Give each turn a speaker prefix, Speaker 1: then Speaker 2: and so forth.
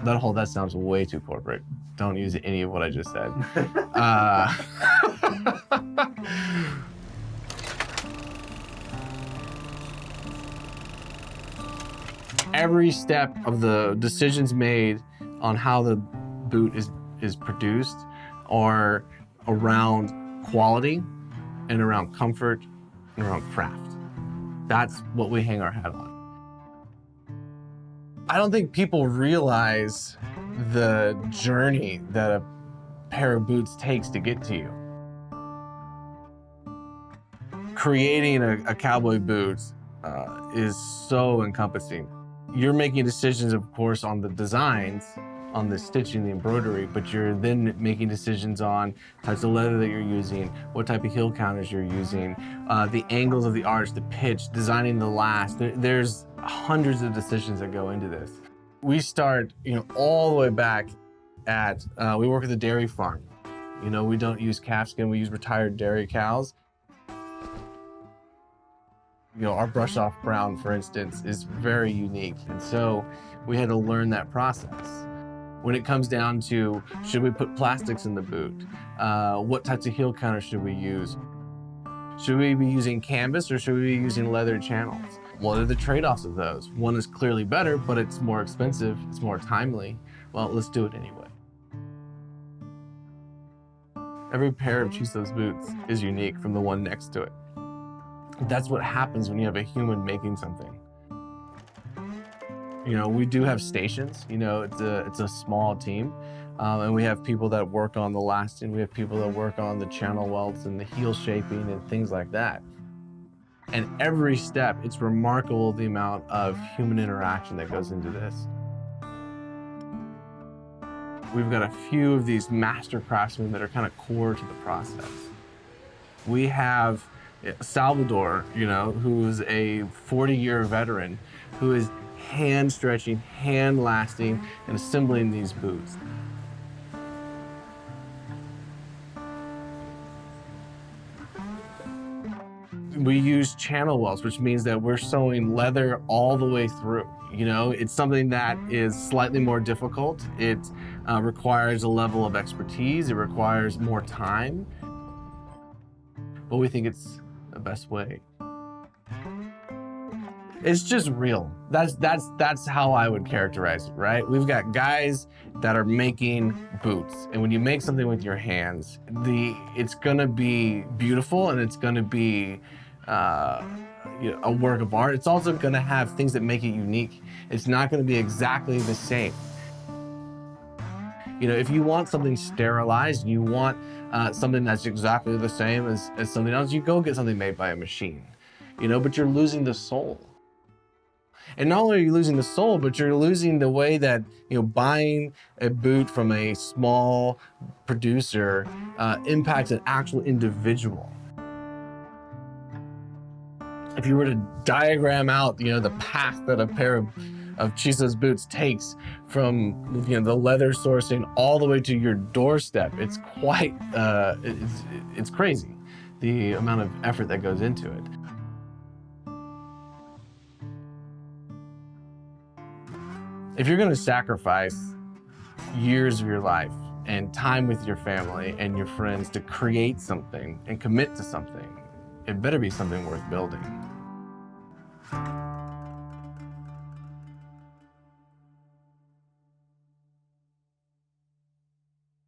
Speaker 1: That sounds way too corporate. Don't use any of what I just said. Every step of the decisions made on how the boot is produced are around quality and around comfort and around craft. That's what we hang our hat on. I don't think people realize the journey that a pair of boots takes to get to you. Creating a cowboy boot is so encompassing. You're making decisions, of course, on the designs, on the stitching, the embroidery, but you're then making decisions on types of leather that you're using, what type of heel counters you're using, the angles of the arch, the pitch, designing the last. There's hundreds of decisions that go into this. We start, all the way back at, we work at the dairy farm. We don't use calfskin, we use retired dairy cows. Our brush off brown, for instance, is very unique. And so we had to learn that process. When it comes down to, should we put plastics in the boot? What types of heel counters should we use? Should we be using canvas or should we be using leather channels? What are the trade-offs of those? One is clearly better, but it's more expensive, it's more timely. Well, let's do it anyway. Every pair of Chisos boots is unique from the one next to it. That's what happens when you have a human making something. We do have stations, it's a small team. And we have people that work on the lasting, we have people that work on the channel welds and the heel shaping and things like that. And every step, it's remarkable the amount of human interaction that goes into this. We've got a few of these master craftsmen that are kind of core to the process. We have Salvador, who's a 40-year veteran, who is hand stretching, hand lasting, and assembling these boots. We use channel welds, which means that we're sewing leather all the way through. It's something that is slightly more difficult. It requires a level of expertise. It requires more time. But we think it's the best way. It's just real. That's how I would characterize it, right? We've got guys that are making boots, and when you make something with your hands, it's gonna be beautiful and it's gonna be a work of art. It's also gonna have things that make it unique. It's not gonna be exactly the same. If you want something sterilized, you want something that's exactly the same as something else, you go get something made by a machine, but you're losing the soul. And not only are you losing the soul, but you're losing the way that, buying a boot from a small producer impacts an actual individual. If you were to diagram out, the path that a pair of Chisos boots takes from, the leather sourcing all the way to your doorstep, it's quite, it's crazy, the amount of effort that goes into it. If you're gonna sacrifice years of your life and time with your family and your friends to create something and commit to something, it better be something worth building.